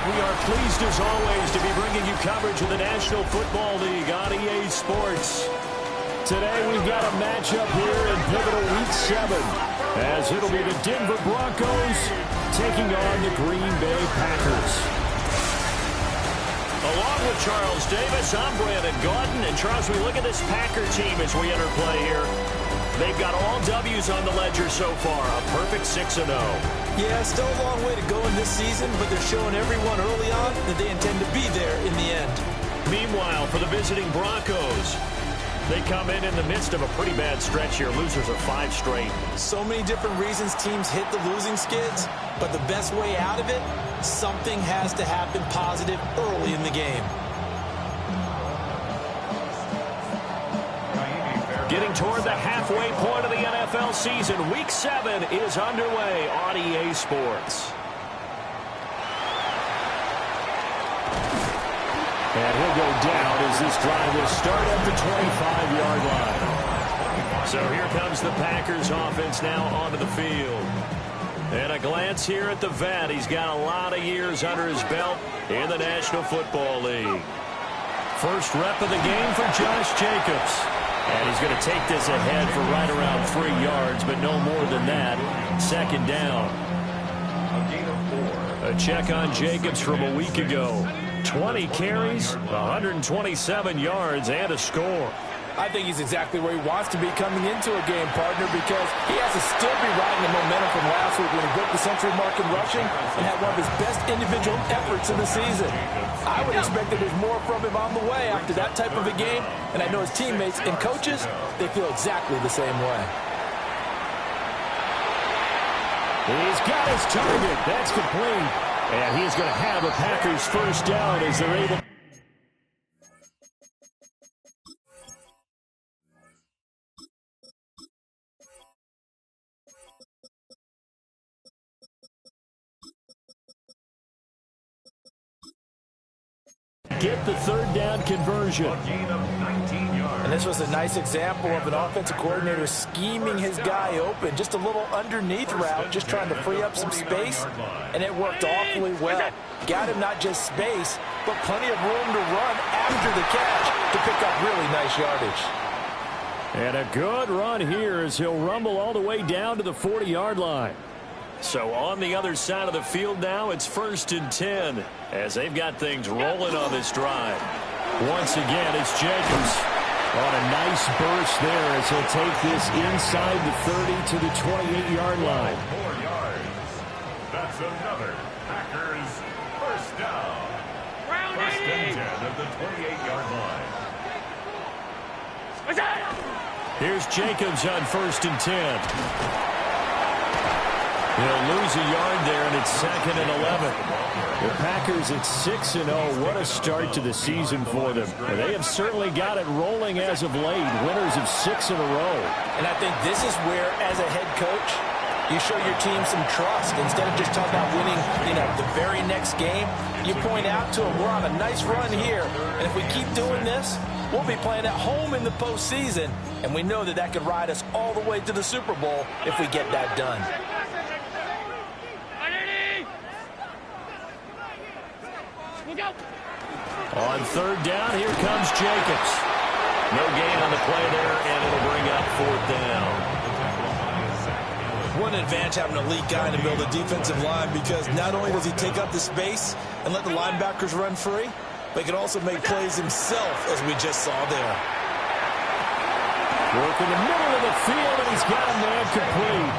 We are pleased, as always, to be bringing you coverage of the National Football League on EA Sports. Today, we've got a matchup here in pivotal Week 7, as it'll be the Denver Broncos taking on the Green Bay Packers. Along with Charles Davis, I'm Brandon Gaudin. And, Charles, we look at this Packer team as we enter play here. They've got all W's on the ledger so far, a perfect 6-0. Yeah, still a long way to go in this season, but they're showing everyone early on that they intend to be there in the end. Meanwhile, for the visiting Broncos, they come in the midst of a pretty bad stretch here. Losers of 5 straight. So many different reasons teams hit the losing skids, but the best way out of it, something has to happen positive early in the game. Getting toward the halfway point of the NFL season, Week 7 is underway on EA Sports. And he'll go down as this drive will start at the 25-yard line. So here comes the Packers offense now onto the field. And a glance here at the vet. He's got a lot of years under his belt in the National Football League. First rep of the game for Josh Jacobs. And he's going to take this ahead for right around 3 yards, but no more than that. Second down. A check on Jacobs from a week ago. 20 carries, 127 yards, and a score. I think he's exactly where he wants to be coming into a game, partner, because he has to still be riding the momentum from last week when he broke the century mark in rushing and had one of his best individual efforts of the season. I would expect that there's more from him on the way after that type of a game, and I know his teammates and coaches, they feel exactly the same way. He's got his target. That's complete. And he's going to have a Packers first down as they're able. Get the third down conversion. And this was a nice example of an offensive coordinator scheming his guy open. Just a little underneath route, just trying to free up some space, and it worked awfully well. Got him not just space, but plenty of room to run after the catch to pick up really nice yardage. And a good run here as he'll rumble all the way down to the 40-yard line. So on the other side of the field now, it's 1st and 10 as they've got things rolling on this drive. Once again, it's Jacobs on a nice burst there as he'll take this inside the 30 to the 28-yard line. 4 yards. That's another Packers first down. First and 10 at the 28-yard line. Here's Jacobs on 1st and 10. He'll lose a yard there, and it's 2nd and 11. The Packers at 6-0. What a start to the season for them. They have certainly got it rolling as of late. Winners of 6 in a row. And I think this is where, as a head coach, you show your team some trust. Instead of just talking about winning, the very next game, you point out to them, we're on a nice run here. And if we keep doing this, we'll be playing at home in the postseason. And we know that that could ride us all the way to the Super Bowl if we get that done. On 3rd down, here comes Jacobs. No gain on the play there, and it'll bring up 4th down. What an advantage having an elite guy in the middle of the defensive line, because not only does he take up the space and let the linebackers run free, but he can also make plays himself, as we just saw there. Work in the middle of the field, and he's got a man complete.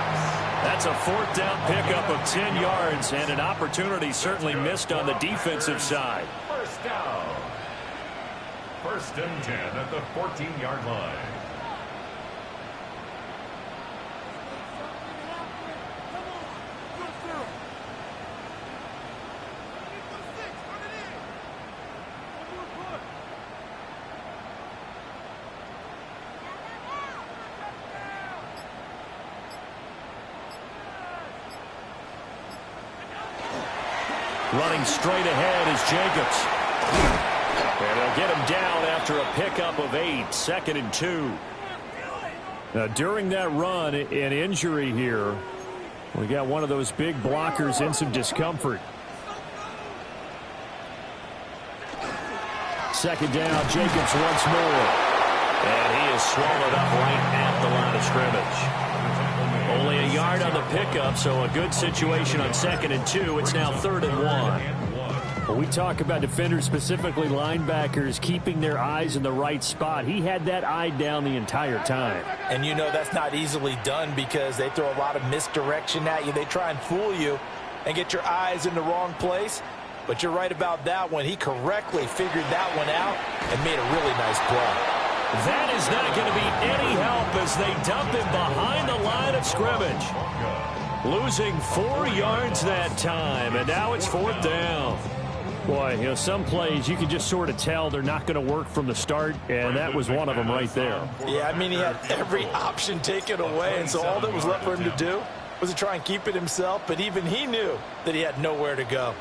That's a 4th down pickup of 10 yards, and an opportunity certainly missed on the defensive side. First down. 1st and 10 at the 14-yard line. Running straight ahead is Jacobs. And they'll get him down after a pickup of 8, 2nd and 2. Now, during that run, an injury here. We got one of those big blockers in some discomfort. second down. Jacobs once more. And he is swallowed up right at the line of scrimmage. Only a yard on the pickup, so a good situation on 2nd and 2. It's now 3rd and 1. Well, we talk about defenders, specifically linebackers, keeping their eyes in the right spot. He had that eye down the entire time. And you know that's not easily done because they throw a lot of misdirection at you. They try and fool you and get your eyes in the wrong place. But you're right about that one. He correctly figured that one out and made a really nice play. That is not going to be any help as they dump him behind the line of scrimmage. Losing 4 yards that time, and now it's 4th down. Boy, you know, some plays you can just sort of tell they're not going to work from the start, and that was one of them right there. Yeah, I mean, he had every option taken away, and so all that was left for him to do was to try and keep it himself, but even he knew that he had nowhere to go.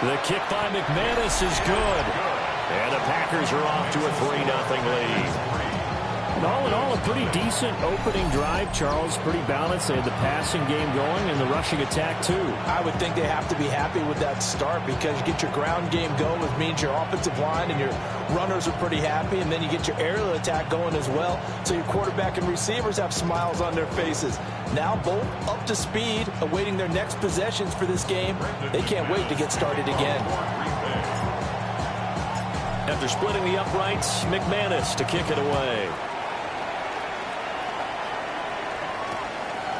The kick by McManus is good. And the Packers are off to a 3-0 lead. And all in all, a pretty decent opening drive, Charles. Pretty balanced. They had the passing game going and the rushing attack, too. I would think they have to be happy with that start because you get your ground game going, which means your offensive line and your runners are pretty happy, and then you get your aerial attack going as well, so your quarterback and receivers have smiles on their faces. Now both up to speed, awaiting their next possessions for this game. They can't wait to get started again. After splitting the uprights, McManus to kick it away.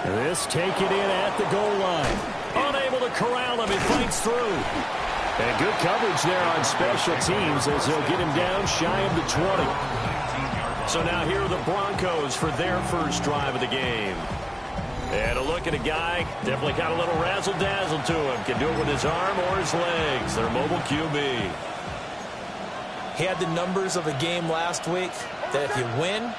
This taken in at the goal line. Unable to corral him. He fights through. And good coverage there on special teams as they'll get him down shy of the 20. So now here are the Broncos for their first drive of the game. And a look at a guy, definitely got a little razzle-dazzle to him. Can do it with his arm or his legs. Their mobile QB. He had the numbers of a game last week that if you win,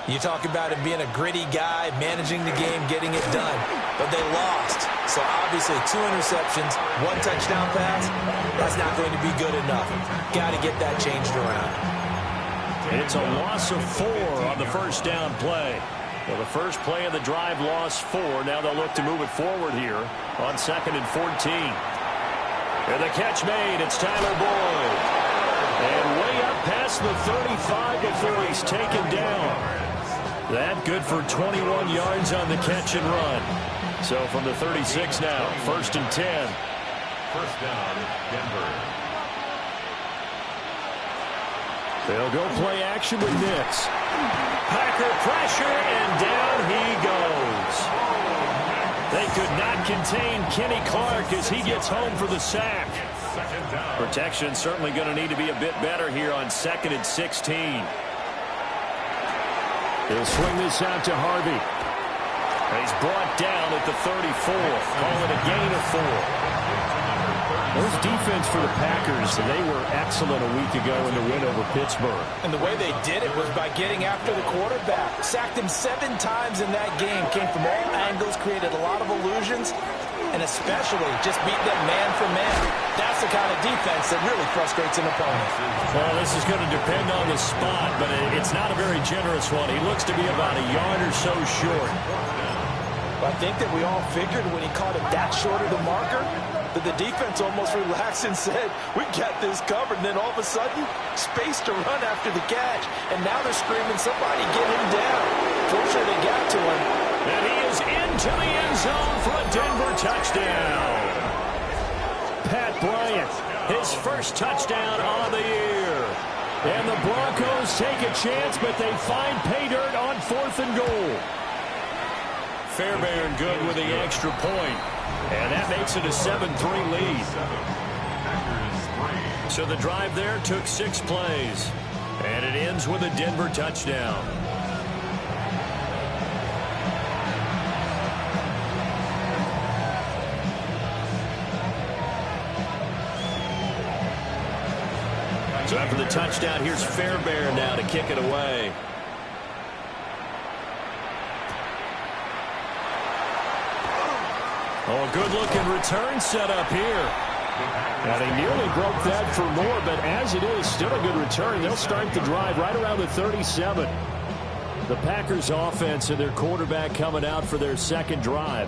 you talk about him being a gritty guy, managing the game, getting it done. But they lost. So obviously 2 interceptions, 1 touchdown pass, that's not going to be good enough. Got to get that changed around. It's a loss of 4 on the first down play. Well, the first play of the drive lost 4. Now they'll look to move it forward here on 2nd and 14. And the catch made. It's Tyler Boyd. And way up past the 35 before he's taken down. That good for 21 yards on the catch and run. So from the 36 now, 1st and 10. First down, Denver. They'll go play action with Nix. Packer pressure, and down he goes. They could not contain Kenny Clark as he gets home for the sack. Protection certainly going to need to be a bit better here on 2nd and 16. He'll swing this out to Harvey. He's brought down at the 34. Call it a gain of 4. Those defense for the Packers, they were excellent a week ago in the win over Pittsburgh. And the way they did it was by getting after the quarterback. Sacked him 7 times in that game. Came from all angles, created a lot of illusions, and especially just beat them man for man. That's the kind of defense that really frustrates an opponent. Well, this is going to depend on the spot, but it's not a very generous one. He looks to be about a yard or so short. I think that we all figured when he caught it that short of the marker that the defense almost relaxed and said, we got this covered. And then all of a sudden, space to run after the catch. And now they're screaming, somebody get him down. Fortunately, they got to him. And he is into the end zone for a Denver touchdown. Pat Bryant, his first touchdown on the year. And the Broncos take a chance, but they find pay dirt on 4th and goal. Fairbairn good with the extra point. And that makes it a 7-3 lead. So the drive there took 6 plays. And it ends with a Denver touchdown. So after the touchdown, here's Fairbairn now to kick it away. Oh, a good-looking return set up here. Now, they nearly broke that for more, but as it is, still a good return. They'll start the drive right around the 37. The Packers offense and their quarterback coming out for their second drive.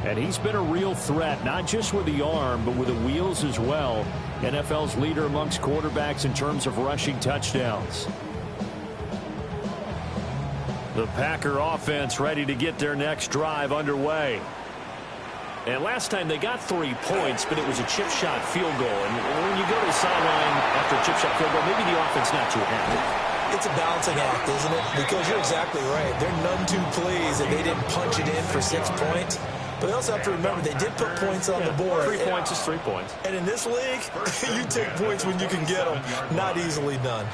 And he's been a real threat, not just with the arm, but with the wheels as well. NFL's leader amongst quarterbacks in terms of rushing touchdowns. The Packer offense ready to get their next drive underway. And last time they got 3 points, but it was a chip shot field goal. And when you go to the sideline after a chip shot field goal, maybe the offense not too happy. It's a balancing act, isn't it? Because you're exactly right. They're none too pleased that they didn't punch it in for 6 points. But you also have to remember they did put points on the board. 3 points is 3 points. And in this league, you take points when you can get them. Not easily done.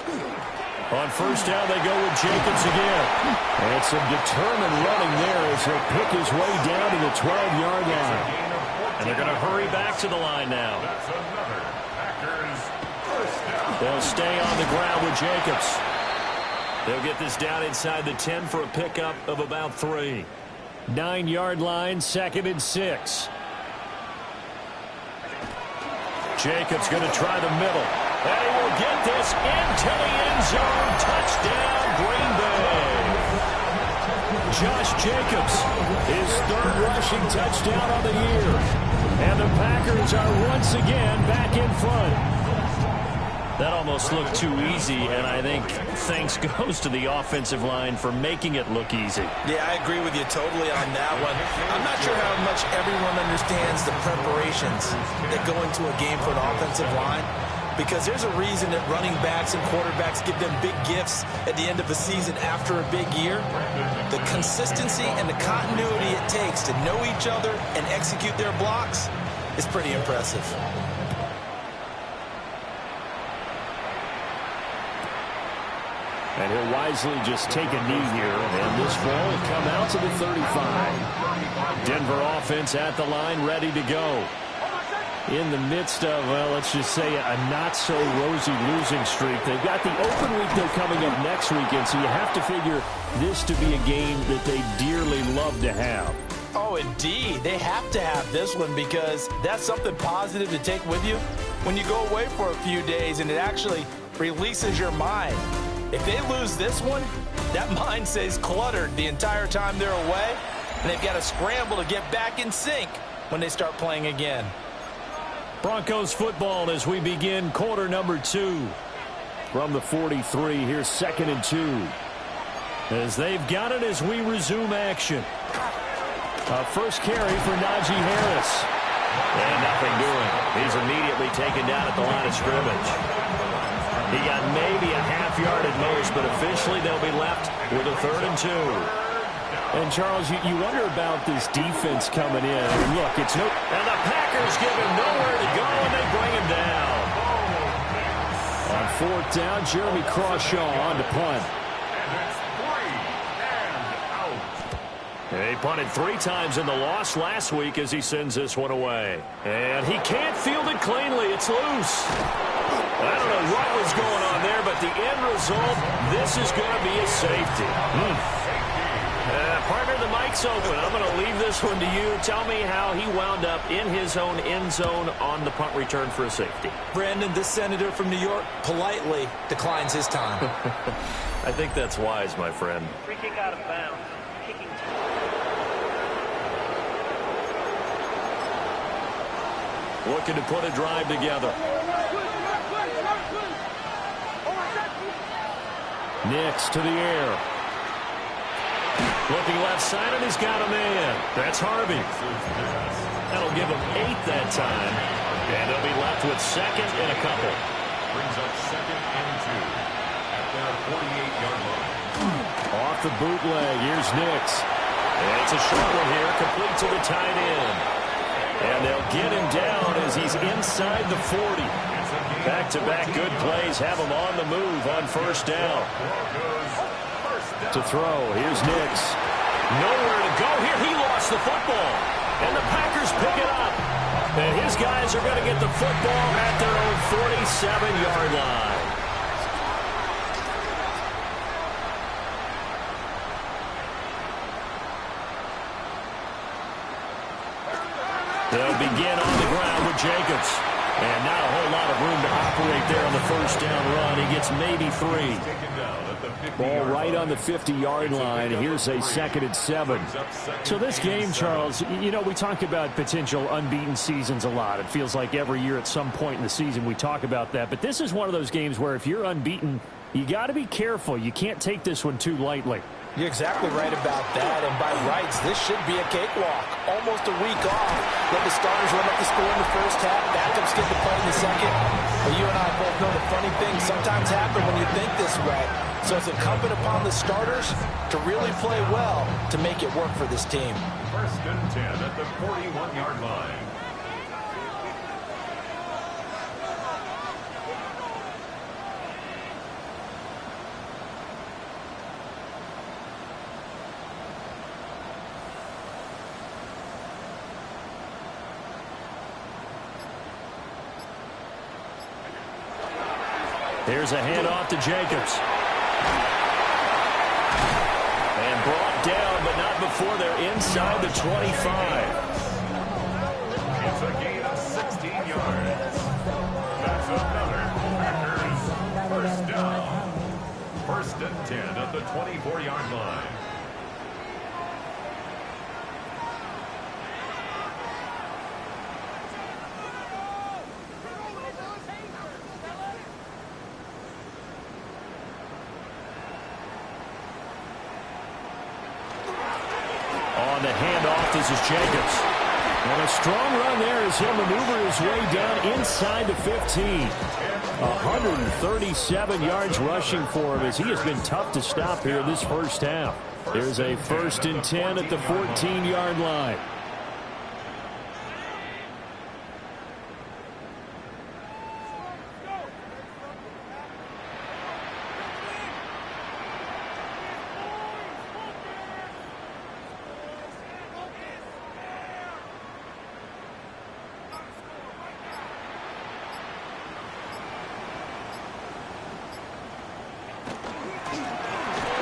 On first down, they go with Jacobs again. And some determined running there as he'll pick his way down to the 12-yard line. And they're going to hurry back to the line now. They'll stay on the ground with Jacobs. They'll get this down inside the 10 for a pickup of about 3. 9-yard line, 2nd and 6. Jacobs going to try the middle. And he will get this into the end zone. Touchdown, Green Bay. Josh Jacobs, his 3rd rushing touchdown on the year. And the Packers are once again back in front. That almost looked too easy, and I think thanks goes to the offensive line for making it look easy. Yeah, I agree with you totally on that one. I'm not sure how much everyone understands the preparations that go into a game for an offensive line, because there's a reason that running backs and quarterbacks give them big gifts at the end of the season after a big year. The consistency and the continuity it takes to know each other and execute their blocks is pretty impressive. And he'll wisely just take a knee here, and this ball will come out to the 35. Denver offense at the line, ready to go. In the midst of, well, let's just say a not-so-rosy losing streak. They've got the open week, though, coming up next weekend, so you have to figure this to be a game that they dearly love to have. Oh, indeed. They have to have this one because that's something positive to take with you when you go away for a few days, and it actually releases your mind. If they lose this one, that mind stays cluttered the entire time they're away, and they've got to scramble to get back in sync when they start playing again. Broncos football as we begin quarter number 2. From the 43, here's 2nd and 2. As they've got it as we resume action. A first carry for Najee Harris. And nothing doing. He's immediately taken down at the line of scrimmage. He got maybe a half yard at most, but officially they'll be left with a 3rd and 2. And, Charles, you wonder about this defense coming in. I mean, look, it's no... And the Packers give him nowhere to go, and they bring him down. On 4th down, Jeremy Crawshaw on to punt. He punted 3 times in the loss last week as he sends this one away. And he can't field it cleanly. It's loose. I don't know what was going on there, but the end result, this is going to be a safety. Partner, the mic's open. I'm going to leave this one to you. Tell me how he wound up in his own end zone on the punt return for a safety. Brandon, this senator from New York politely declines his time. I think that's wise, my friend. Free kick out of bounds. Kicking. Looking to put a drive together. Nix to the air. Looking left side, and he's got a man. That's Harvey. That'll give him 8 that time. And they'll be left with 2nd and a couple. Brings up 2nd and 2 at their 48-yard line. Off the bootleg, here's Nix. And it's a short one here, complete to the tight end. And they'll get him down as he's inside the 40. Back-to-back good plays have him on the move on first down. To throw, here's Nix. Nowhere to go here. He lost the football. And the Packers pick it up. And his guys are going to get the football at their own 47-yard line. They'll begin on the ground with Jacobs. And not a whole lot of room to operate there on the first down run. He gets maybe 3. Ball right on the 50-yard line. Here's a 2nd and 7. So this game, Charles, you know, we talk about potential unbeaten seasons a lot. It feels like every year at some point in the season we talk about that. But this is one of those games where if you're unbeaten, you got to be careful. You can't take this one too lightly. You're exactly right about that, and by rights, this should be a cakewalk. Almost a week off. Let the starters run up the score in the first half, backups get the play in the second. But you and I both know the funny things sometimes happen when you think this way. So it's incumbent upon the starters to really play well to make it work for this team. 1st and 10 at the 41-yard line. Here's a handoff to Jacobs. And brought down, but not before they're inside the 25. It's a gain of 16 yards. That's another Packers 1st down. 1st and 10 at the 24-yard line. On the handoff, this is Jacobs. And a strong run there as he'll maneuver his way down inside the 15. 137 yards rushing for him as he has been tough to stop here this first half. There's a 1st and 10 at the 14-yard line.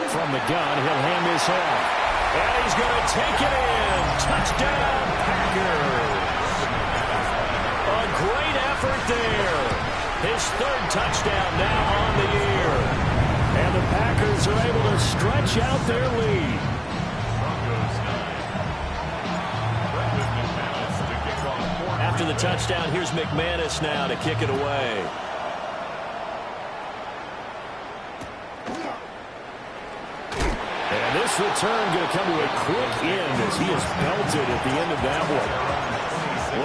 From the gun, he'll hand this off. And he's going to take it in. Touchdown, Packers. A great effort there. His 3rd touchdown now on the year. And the Packers are able to stretch out their lead. After the touchdown, here's McManus now to kick it away. And this return going to come to a quick end as he is belted at the end of that one.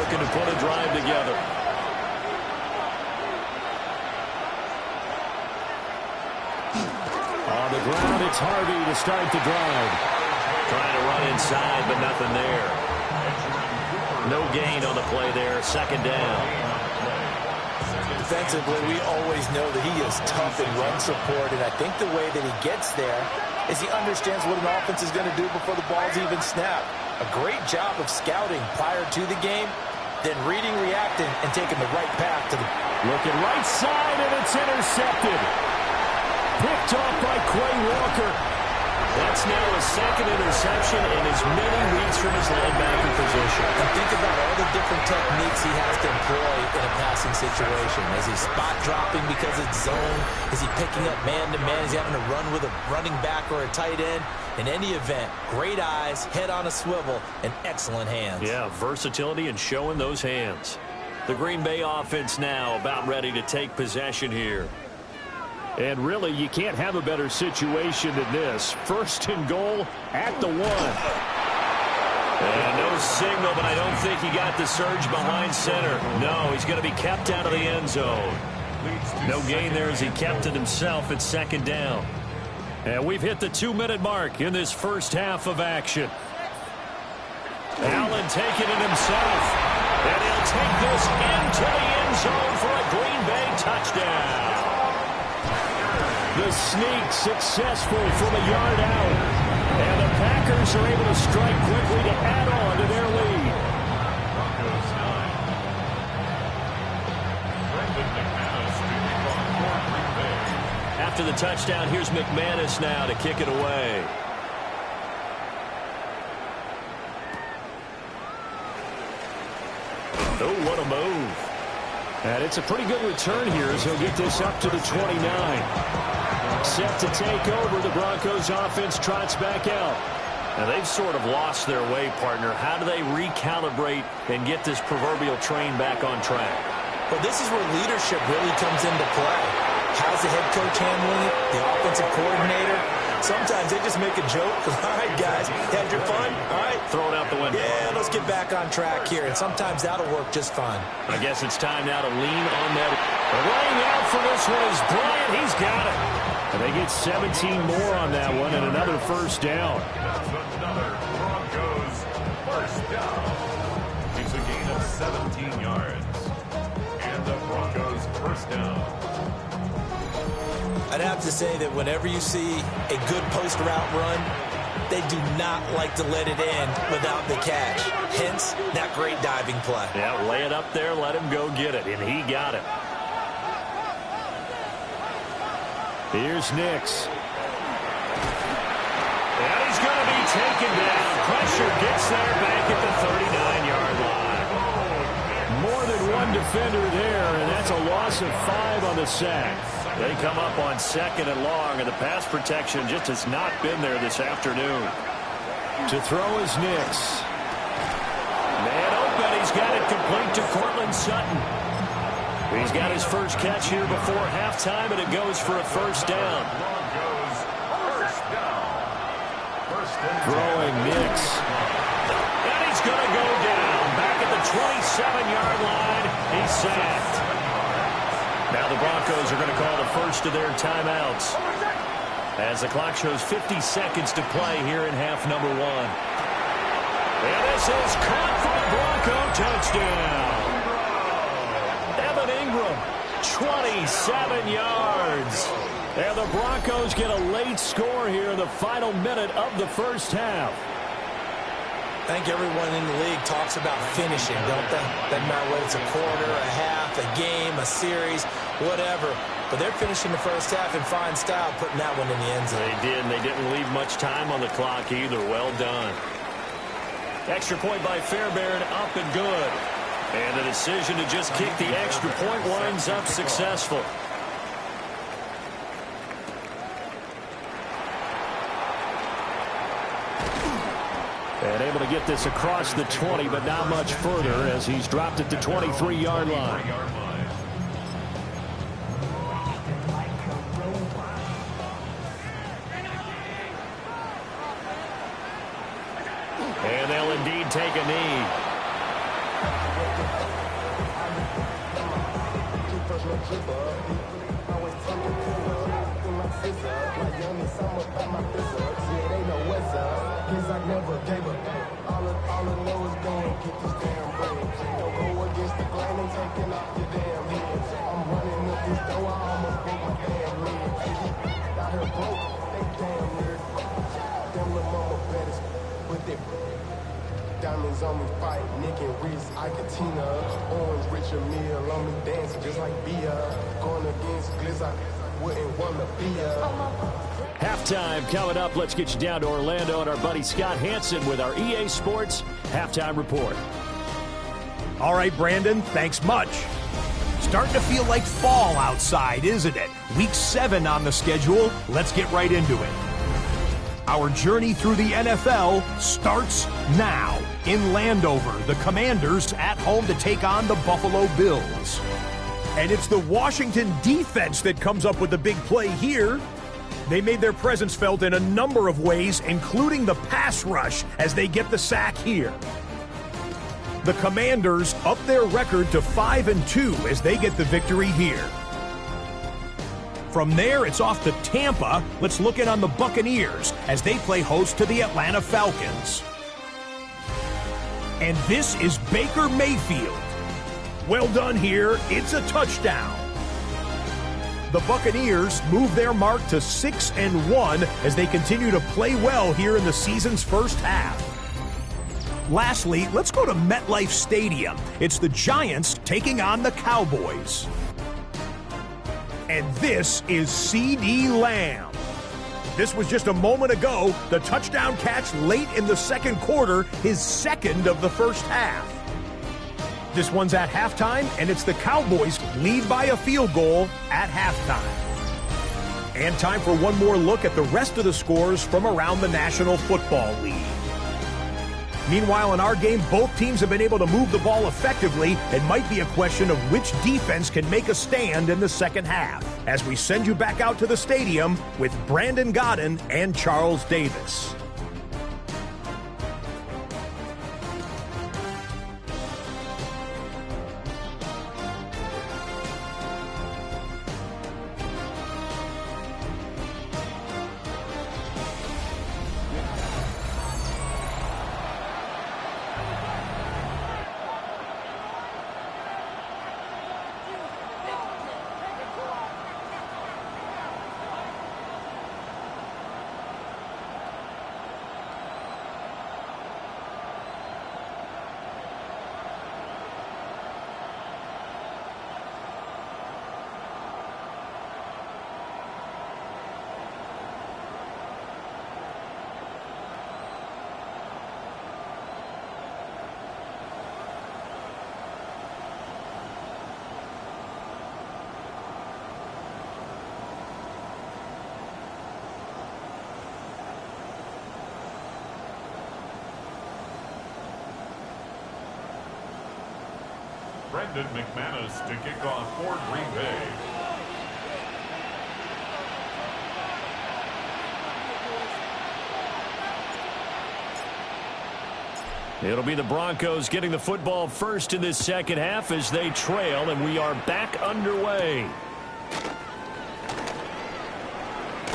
Looking to put a drive together. On the ground, it's Harvey to start the drive. Trying to run inside, but nothing there. No gain on the play there. 2nd down. Defensively, we always know that he is tough in run support, and I think the way that he gets there is he understands what an offense is going to do before the ball's even snapped. A great job of scouting prior to the game, then reading, reacting, and taking the right path to the... Looking right side, and it's intercepted. Picked off by Quay Walker. That's now his 2nd interception in as many weeks from his linebacker position. And think about all the different techniques he has to employ in a passing situation. Is he spot dropping because it's zone? Is he picking up man-to-man? Is he having to run with a running back or a tight end? In any event, great eyes, head on a swivel, and excellent hands. Yeah, versatility and showing those hands. The Green Bay offense now about ready to take possession here. And really, you can't have a better situation than this. 1st and goal at the 1. And no signal, but I don't think he got the surge behind center. No, he's going to be kept out of the end zone. No gain there as he kept it himself at 2nd down. And we've hit the 2-minute mark in this first half of action. Allen taking it himself. And he'll take this into the end zone for a Green Bay touchdown. The sneak successful from a yard out. And the Packers are able to strike quickly to add on to their lead. After the touchdown, here's McManus now to kick it away. Oh, what a move. And it's a pretty good return here as he'll get this up to the 29. Set to take over, the Broncos offense trots back out. Now they've sort of lost their way, partner. How do they recalibrate and get this proverbial train back on track? Well, this is where leadership really comes into play. How's the head coach handling it? The offensive coordinator? Sometimes they just make a joke. All right, guys, had your fun? All right. Throw it out the window. Yeah, let's get back on track here. And sometimes that'll work just fine. I guess it's time now to lean on that. Laying out for this one is Bryant. He's got it. And they get 17 more on that one and another first down. That's another Broncos first down. It's a gain of 17 yards. And the Broncos first down. I'd have to say that whenever you see a good post route run, they do not like to let it end without the catch. Hence, that great diving play. Yeah, lay it up there, let him go get it, and he got it. Here's Nix. And he's going to be taken down. Pressure gets there back at the 39-yard line. More than one defender there, and that's a loss of 5 on the sack. They come up on 2nd and long, and the pass protection just has not been there this afternoon. To throw is Nix. Man open, he's got it complete to Courtland Sutton. He's got his first catch here before halftime, and it goes for a first down. Throwing Nix. And he's going to go down. Back at the 27-yard line, he's sacked. Now the Broncos are going to call the first of their timeouts as the clock shows 50 seconds to play here in half number 1. And this is caught for a Bronco touchdown. Evan Ingram, 27 yards. And the Broncos get a late score here in the final minute of the first half. I think everyone in the league talks about finishing, don't they? Doesn't matter whether it's a quarter, a half, a game, a series, whatever. But they're finishing the first half in fine style, putting that one in the end zone. They did, and they didn't leave much time on the clock either. Well done. Extra point by Fairbairn, up and good. And the decision to just kick the extra point winds up successful. And able to get this across the 20, but not much further as he's dropped at the 23-yard line. And they'll indeed take a knee. Diamonds on me fight, Nick and Reese, Ikatina, Orange, Richard Mille on me dancing just like Bia. Going against Gliss, I wouldn't want to be Halftime coming up. Let's get you down to Orlando and our buddy Scott Hansen with our EA Sports Halftime Report. All right, Brandon, thanks much. Starting to feel like fall outside, isn't it? Week 7 on the schedule. Let's get right into it. Our journey through the NFL starts now. In Landover, the Commanders at home to take on the Buffalo Bills. And it's the Washington defense that comes up with the big play here. They made their presence felt in a number of ways, including the pass rush as they get the sack here. The Commanders up their record to 5-2 as they get the victory here. From there, it's off to Tampa. Let's look in on the Buccaneers as they play host to the Atlanta Falcons. And this is Baker Mayfield. Well done here. It's a touchdown. The Buccaneers move their mark to 6-1 as they continue to play well here in the season's first half. Lastly, let's go to MetLife Stadium. It's the Giants taking on the Cowboys. And this is CeeDee Lamb. This was just a moment ago, the touchdown catch late in the second quarter, his second of the first half. This one's at halftime, and it's the Cowboys lead by a field goal at halftime. And time for one more look at the rest of the scores from around the National Football League. Meanwhile, in our game, both teams have been able to move the ball effectively. It might be a question of which defense can make a stand in the second half, as we send you back out to the stadium with Brandon Gaudin and Charles Davis. Brendan McManus to kick off for Green Bay. It'll be the Broncos getting the football first in this second half as they trail, and we are back underway.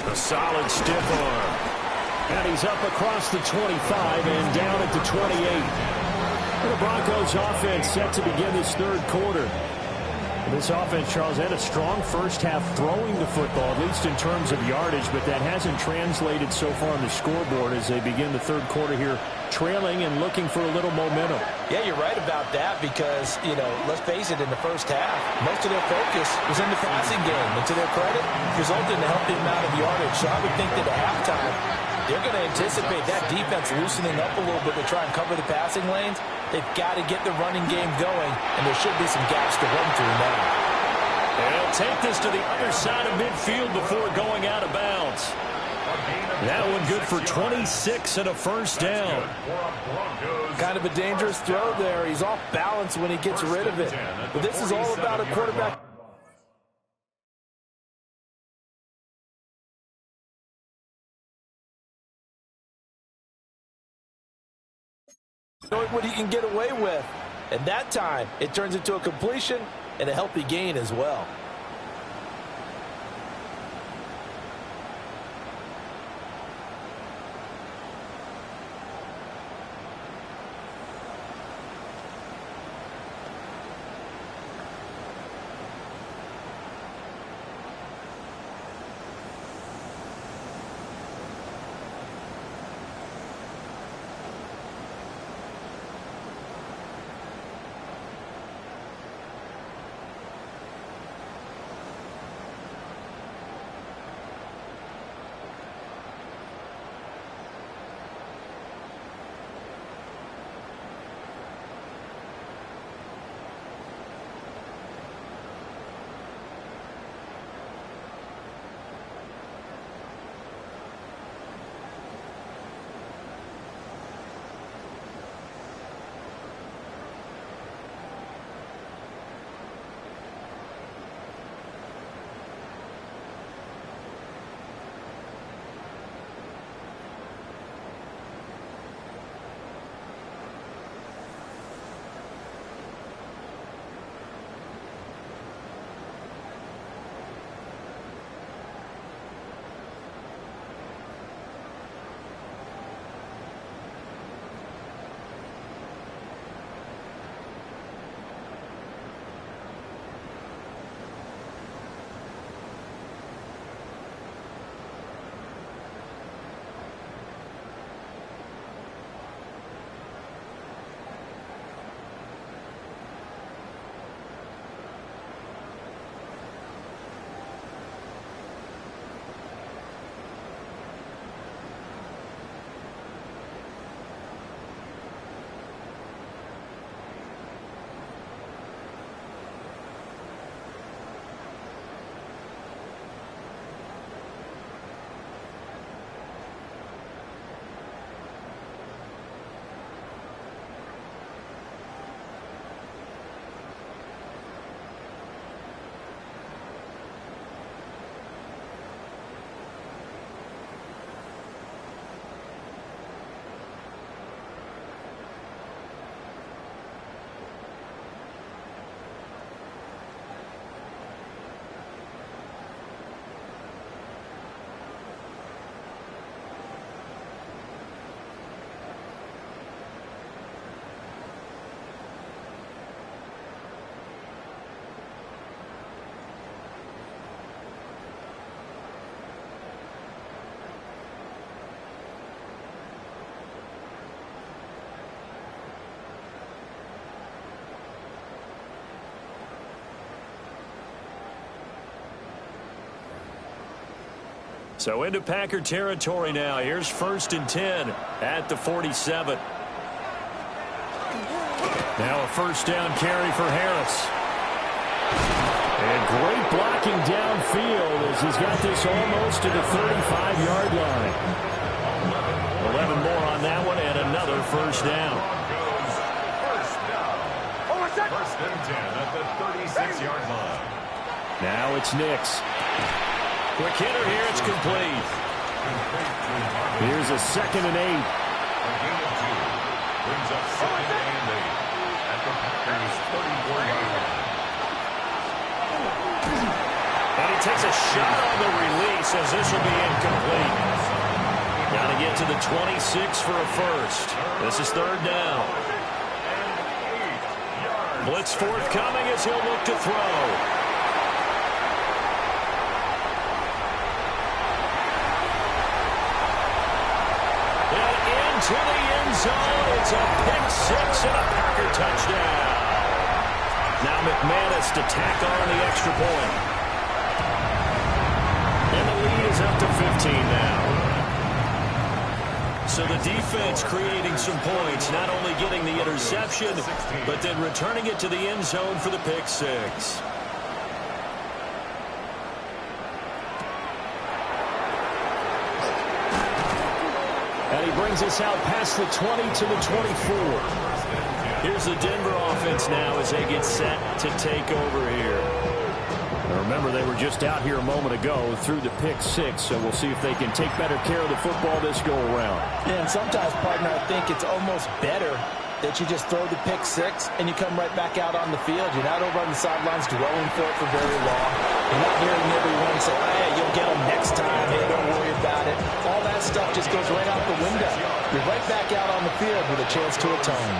A solid stiff arm. And he's up across the 25 and down at the 28. The Broncos offense set to begin this third quarter. This offense, Charles, had a strong first half throwing the football, at least in terms of yardage, but that hasn't translated so far on the scoreboard as they begin the third quarter here, trailing and looking for a little momentum. Yeah, you're right about that because, let's face it, in the first half, most of their focus was in the passing game. And to their credit, resulted in a healthy amount of yardage. So I would think that at halftime, they're going to anticipate that defense loosening up a little bit to try and cover the passing lanes. They've got to get the running game going, and there should be some gaps to run through now. And he'll take this to the other side of midfield before going out of bounds. That one good for 26 and a first down. Kind of a dangerous throw there. He's off balance when he gets rid of it. But this is all about a quarterback. Knowing what he can get away with. And that time, it turns into a completion and a healthy gain as well. So into Packer territory now. Here's 1st and 10 at the 47. Now a first down carry for Harris. And great blocking downfield as he's got this almost to the 35-yard line. 11 more on that one and another first down. First and 10 at the 36-yard line. Now it's Nix. Quick hitter here, it's complete. Here's a 2nd and 8. A gain of 2 brings up 2nd and 8 at the Packers' 34-yard line. And he takes a shot on the release as this will be incomplete. Got to get to the 26 for a first. This is 3rd down. Blitz forthcoming as he'll look to throw. To the end zone. It's a pick-6 and a Packer touchdown. Now McManus to tack on the extra point. And the lead is up to 15 now. So the defense creating some points, not only getting the interception, but then returning it to the end zone for the pick-6. And he brings us out past the 20 to the 24. Here's the Denver offense now as they get set to take over here. Now remember, they were just out here a moment ago through the pick-6, so we'll see if they can take better care of the football this go-around. Yeah, and sometimes, partner, I think it's almost better that you just throw the pick-6 and you come right back out on the field. You're not over on the sidelines dwelling for it for very long. You're not hearing everyone say, oh, yeah, you'll get them next time. Hey, don't worry about it. All that stuff just goes right out the window. You're right back out on the field with a chance to atone.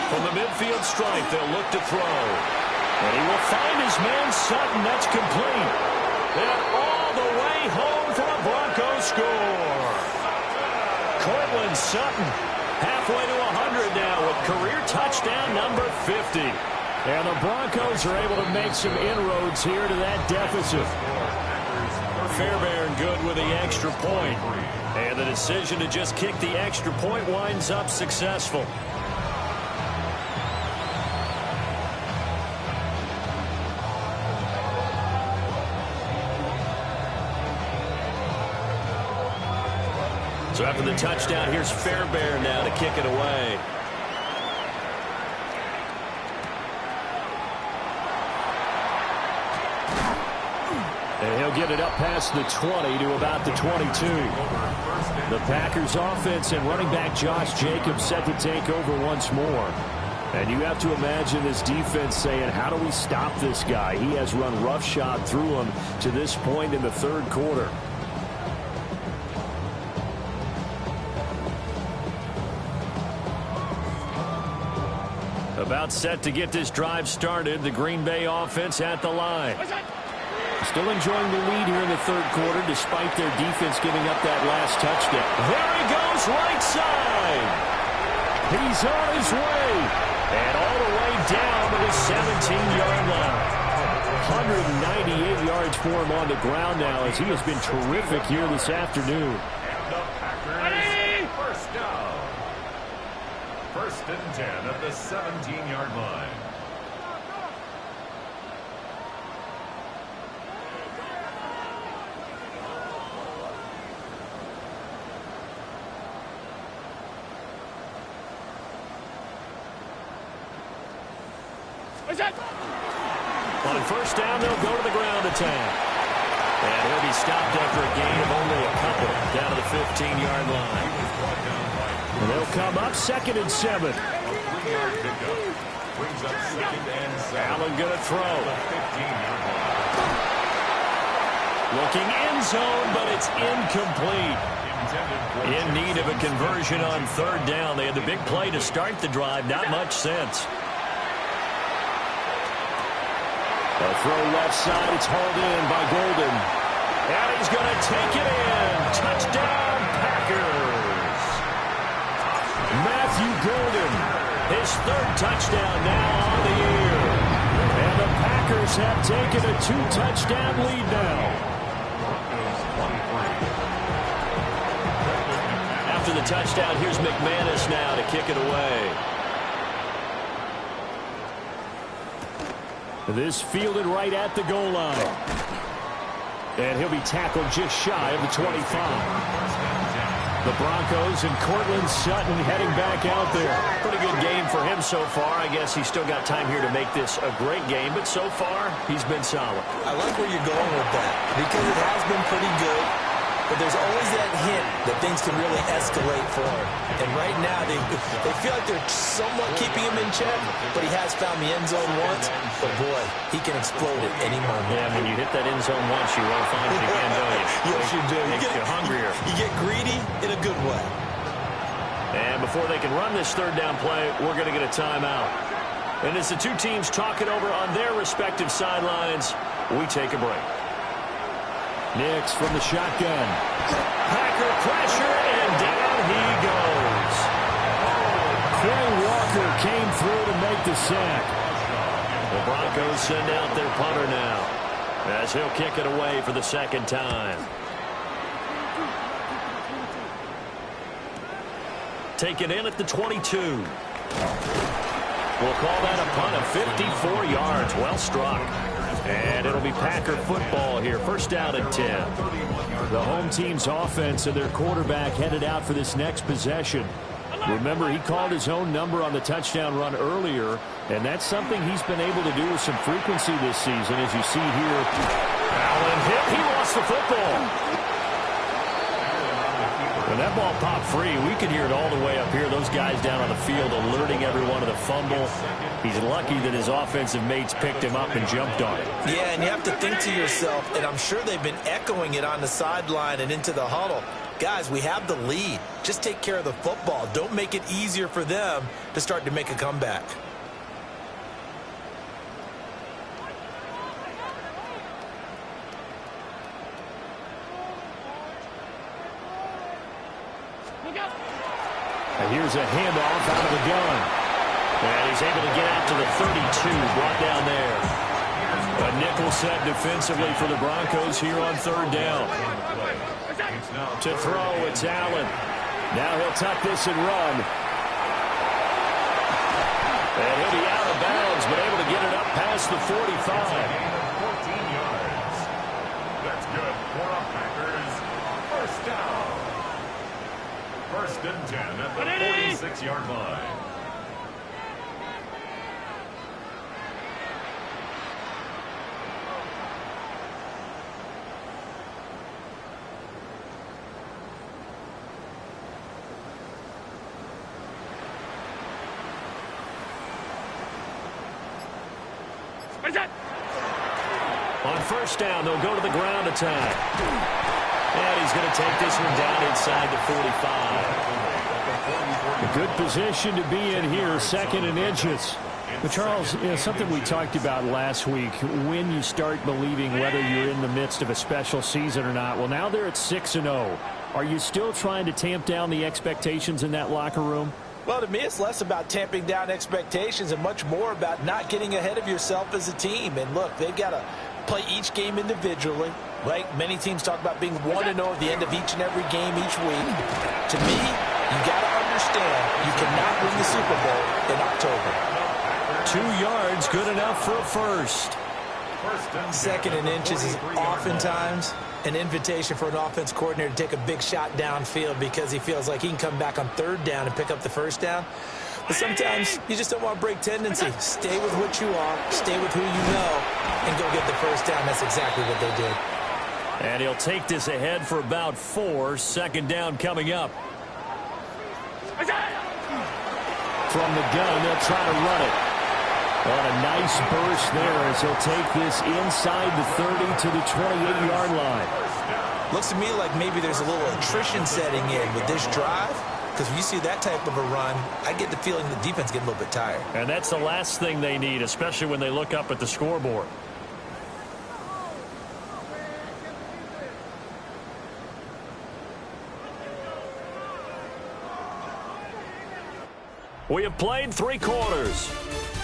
From the midfield stripe, they'll look to throw. And he will find his man Sutton. That's complete. And all the way home for a Broncos score. Courtland Sutton halfway to 100 now with career touchdown number 50. And the Broncos are able to make some inroads here to that deficit. Fairbairn good with the extra point. And the decision to just kick the extra point winds up successful. So after the touchdown, here's Fairbairn now to kick it away. And he'll get it up past the 20 to about the 22. The Packers offense and running back Josh Jacobs set to take over once more. And you have to imagine this defense saying, how do we stop this guy? He has run roughshod through him to this point in the 3rd quarter. About set to get this drive started. The Green Bay offense at the line. Still enjoying the lead here in the 3rd quarter despite their defense giving up that last touchdown. There he goes, right side. He's on his way. And all the way down to the 17-yard line. 198 yards for him on the ground now as he has been terrific here this afternoon. First down. 1st and 10 at the 17-yard line. On 1st down, they'll go to the ground attack. And he'll be stopped after a gain of only a couple down to the 15-yard line. And they'll come up 2nd and 7. Allen going to throw. Looking end zone, but it's incomplete. In need of a conversion on 3rd down. They had the big play to start the drive. Not much sense. A throw left side. It's hauled in by Golden. And he's going to take it in. Touchdown, Packers. Matthew Golden, his 3rd touchdown now on the year. And the Packers have taken a 2-touchdown lead now. after the touchdown. Here's McManus now to kick it away. This fielded right at the goal line. And he'll be tackled just shy of the 25. The Broncos and Cortland Sutton heading back out there. Pretty good game for him so far. I guess he's still got time here to make this a great game, but so far, he's been solid. I like where you're going with that because it has been pretty good, but there's always that hint that things can really escalate for him. And right now, they feel like they're somewhat keeping him in check, but he has found the end zone once. But, boy, he can explode at any moment. Yeah, when you hit that end zone once, you want to find it again, don't you? Yes, you do. Makes you hungrier. You get greedy in a good way. And before they can run this third down play, we're going to get a timeout. And as the two teams talk it over on their respective sidelines, we take a break. Nix from the shotgun. Packer pressure, and down he goes. Quay Walker came through to make the sack. The Broncos send out their punter now, as he'll kick it away for the second time. Taken in at the 22. We'll call that a punt of 54 yards. Well struck. And it'll be Packer football here. First down at 10. The home team's offense and their quarterback headed out for this next possession. Remember, he called his own number on the touchdown run earlier, and that's something he's been able to do with some frequency this season, as you see here. Allen hit. He lost the football. When that ball popped free, we could hear it all the way up here. Those guys down on the field alerting everyone of the fumble. He's lucky that his offensive mates picked him up and jumped on it. Yeah, and you have to think to yourself, and I'm sure they've been echoing it on the sideline and into the huddle. Guys, we have the lead. Just take care of the football. Don't make it easier for them to start to make a comeback. And here's a handoff out of the gun. And he's able to get out to the 32, brought down there. A nickel set defensively for the Broncos here on third down. To throw, it's Allen. Now he'll tuck this and run. And he'll be out of bounds, but able to get it up past the 45. 14 yards. That's good for the Packers. First down. First and 10 at the 46-yard line. On first down, they'll go to the ground attack. And he's going to take this one down inside the 45. A good position to be in here, second and inches. But Charles, something we talked about last week, when you start believing whether you're in the midst of a special season or not. Well, now they're at 6-0. Are you still trying to tamp down the expectations in that locker room? Well, to me, it's less about tamping down expectations and much more about not getting ahead of yourself as a team. And look, they've got to play each game individually, right? Many teams talk about being 1-0 at the end of each and every game each week. To me, you got to understand you cannot win the Super Bowl in October. 2 yards, good enough for a first. Second and inches is oftentimes an invitation for an offense coordinator to take a big shot downfield because he feels like he can come back on third down and pick up the first down. But sometimes you just don't want to break tendency. Stay with what you are, stay with who you know, and go get the first down. That's exactly what they did. And he'll take this ahead for about 4. Second down coming up. From the gun, they'll try to run it. On a nice burst there as he'll take this inside the 30 to the 28-yard line. Looks to me like maybe there's a little attrition setting in with this drive, because when you see that type of a run, I get the feeling the defense getting a little bit tired. And that's the last thing they need, especially when they look up at the scoreboard. We have played 3 quarters.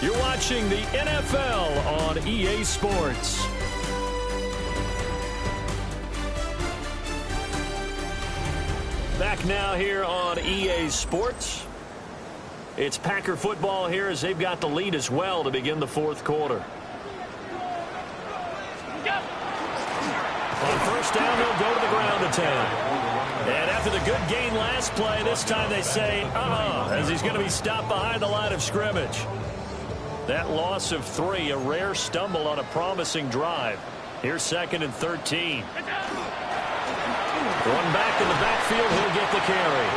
You're watching the NFL on EA Sports. Back now here on EA Sports. It's Packer football here as they've got the lead as well to begin the fourth quarter. On first down, they'll go to the ground attack. And after the good gain last play, this time they say, as he's going to be stopped behind the line of scrimmage. That loss of 3, a rare stumble on a promising drive. Here's 2nd and 13. One back in the backfield, he'll get the carry.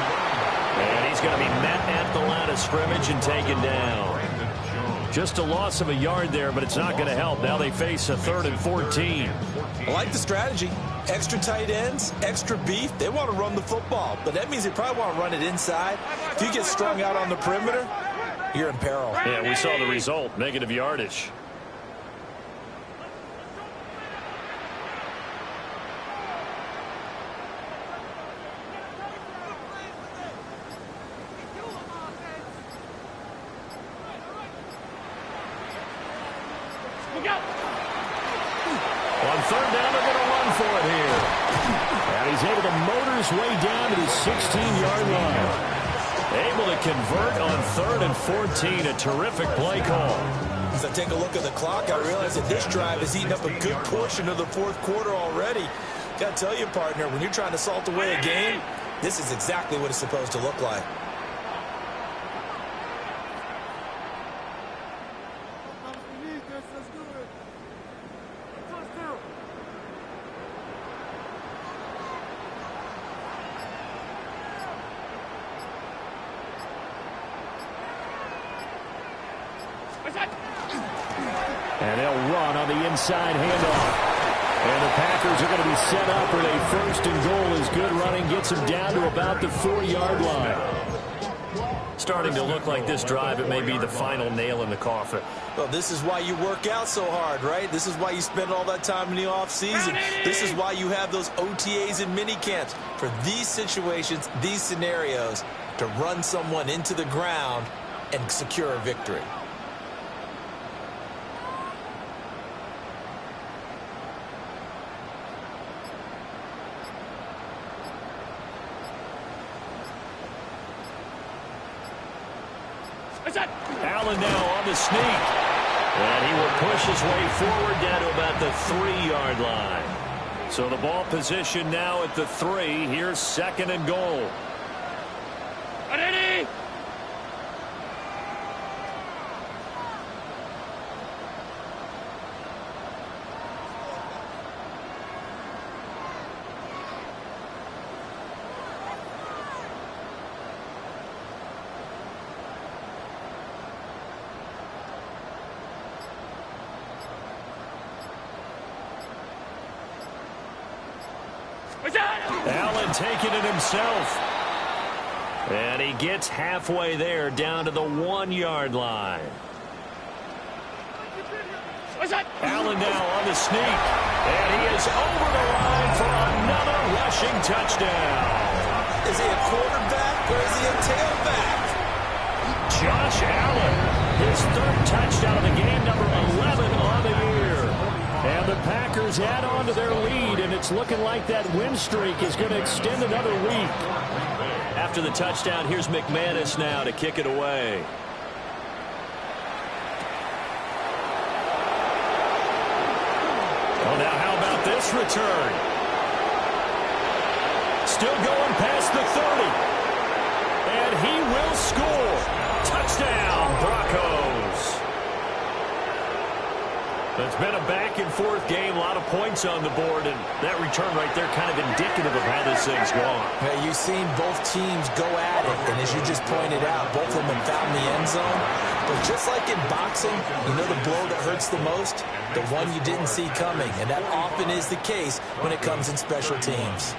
And he's going to be met at the line of scrimmage and taken down. Just a loss of a yard there, but it's not going to help. Now they face a 3rd and 14. I like the strategy. Extra tight ends, extra beef. They want to run the football, but that means they probably want to run it inside. If you get strung out on the perimeter, you're in peril. Yeah, we saw the result, negative yardage. On 3rd down, they're going to run for it here. And he's able to motor his way down to the 16-yard line. Able to convert on 3rd and 14. A terrific play call. As I take a look at the clock, I realize that this drive has eaten up a good portion of the fourth quarter already. Got to tell you, partner, when you're trying to salt away a game, this is exactly what it's supposed to look like. And they'll run on the inside handoff. And the Packers are going to be set up with a 1st and goal as good running gets them down to about the 4-yard line. Starting to look like this drive, it may be the final nail in the coffin. Well, this is why you work out so hard, right? This is why you spend all that time in the offseason. This is why you have those OTAs and mini camps. For these situations, these scenarios, to run someone into the ground and secure a victory. Allen now on the sneak. And he will push his way forward down to about the 3-yard line. So the ball position now at the 3. Here's 2nd and goal. Ready? Allen taking it himself. And he gets halfway there down to the 1-yard line. Allen now on the sneak. And he is over the line for another rushing touchdown. Is he a quarterback or is he a tailback? Josh Allen, his 3rd touchdown of the game, number 11 on the year. And the Packers add on to their lead, and it's looking like that win streak is going to extend another week. After the touchdown, here's McManus now to kick it away. Oh, now how about this return? Still going past the 30. And he will score. Touchdown, Broncos. It's been a back-and-forth game, a lot of points on the board, and that return right there kind of indicative of how this thing's gone. Hey, you've seen both teams go at it, and as you just pointed out, both of them have found the end zone. But just like in boxing, you know the blow that hurts the most? The one you didn't see coming, and that often is the case when it comes in special teams.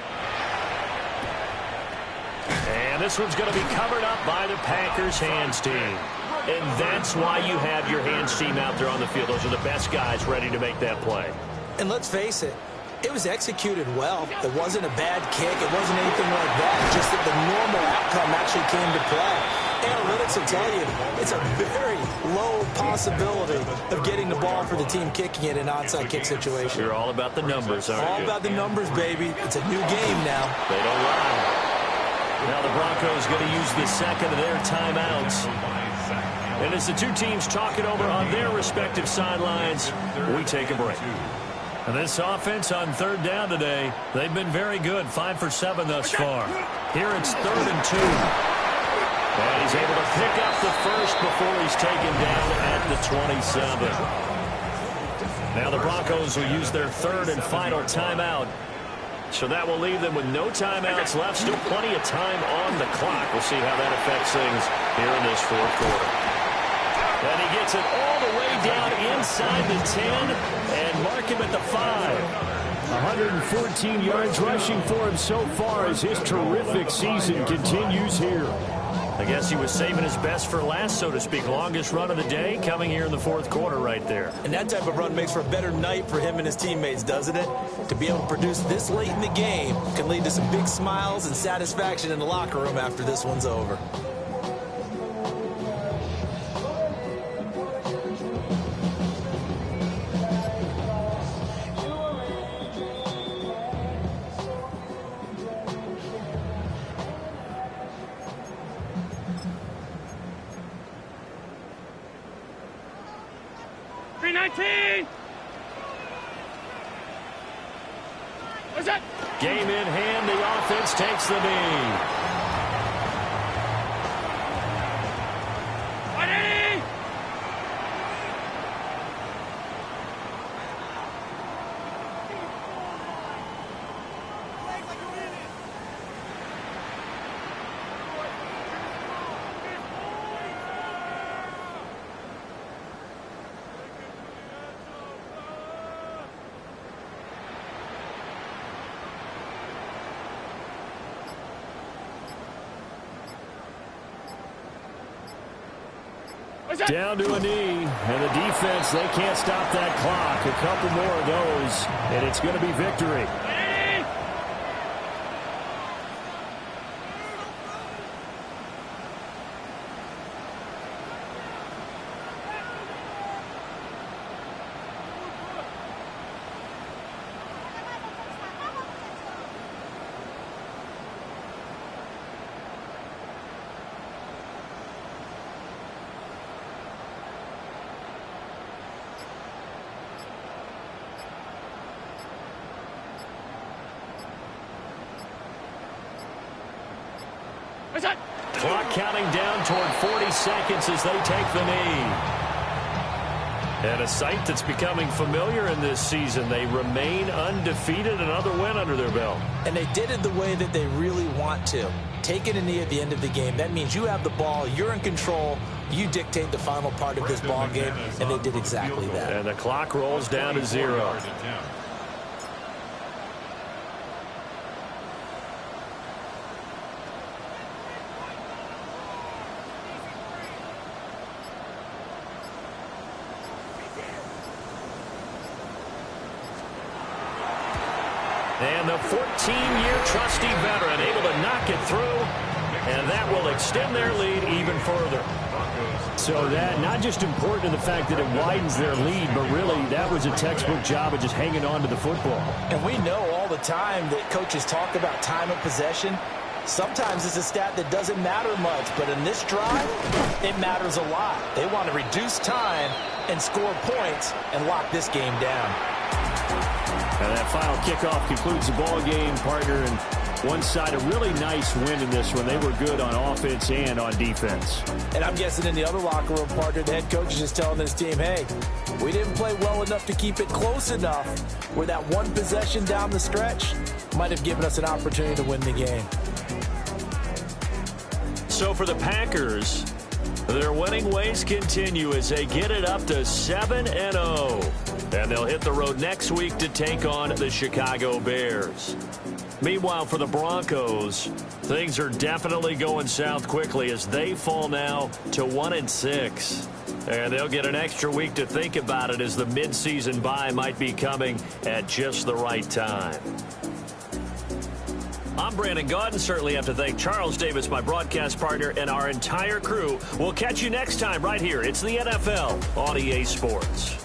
And this one's going to be covered up by the Packers hands team. And that's why you have your hands team out there on the field. Those are the best guys ready to make that play. And let's face it, it was executed well. It wasn't a bad kick. It wasn't anything like that. Just that the normal outcome actually came to play. Analytics will tell you it's a very low possibility of getting the ball for the team kicking it in an onside kick situation. You're all about the numbers, aren't you? All about the numbers, baby. It's a new game now. They don't lie. Now the Broncos going to use the second of their timeouts. And as the two teams talk it over on their respective sidelines, we take a break. And this offense on third down today, they've been very good, 5 for 7 thus far. Here it's 3rd and 2. And he's able to pick up the first before he's taken down at the 27. Now the Broncos will use their third and final timeout. So that will leave them with no timeouts left. Still plenty of time on the clock. We'll see how that affects things here in this fourth quarter. And he gets it all the way down inside the 10 and mark him at the 5. 114 yards rushing for him so far as his terrific season continues here. I guess he was saving his best for last, so to speak. Longest run of the day coming here in the fourth quarter right there. And that type of run makes for a better night for him and his teammates, doesn't it? To be able to produce this late in the game can lead to some big smiles and satisfaction in the locker room after this one's over. Game in hand, the offense takes the knee. Down to a knee, and the defense, they can't stop that clock. A couple more of those, and it's going to be victory. Clock counting down toward 40 seconds as they take the knee. And a sight that's becoming familiar in this season. They remain undefeated, another win under their belt. And they did it the way that they really want to. Taking a knee at the end of the game, that means you have the ball, you're in control, you dictate the final part of this ball game, and they did exactly that. And the clock rolls down to 0. And the 14-year trusty veteran able to knock it through, and that will extend their lead even further. So that not just important to the fact that it widens their lead, but really that was a textbook job of just hanging on to the football. And we know all the time that coaches talk about time of possession. Sometimes it's a stat that doesn't matter much, but in this drive, it matters a lot. They want to reduce time and score points and lock this game down. And that final kickoff concludes the ball game, partner, and one side a really nice win in this one. They were good on offense and on defense. And I'm guessing in the other locker room, partner, the head coach is just telling his team, hey, we didn't play well enough to keep it close enough where that one possession down the stretch might have given us an opportunity to win the game. So for the Packers, their winning ways continue as they get it up to 7-0. And they'll hit the road next week to take on the Chicago Bears. Meanwhile, for the Broncos, things are definitely going south quickly as they fall now to 1-6. And they'll get an extra week to think about it as the midseason bye might be coming at just the right time. I'm Brandon Gaudin. Certainly have to thank Charles Davis, my broadcast partner, and our entire crew. We'll catch you next time right here. It's the NFL on EA Sports.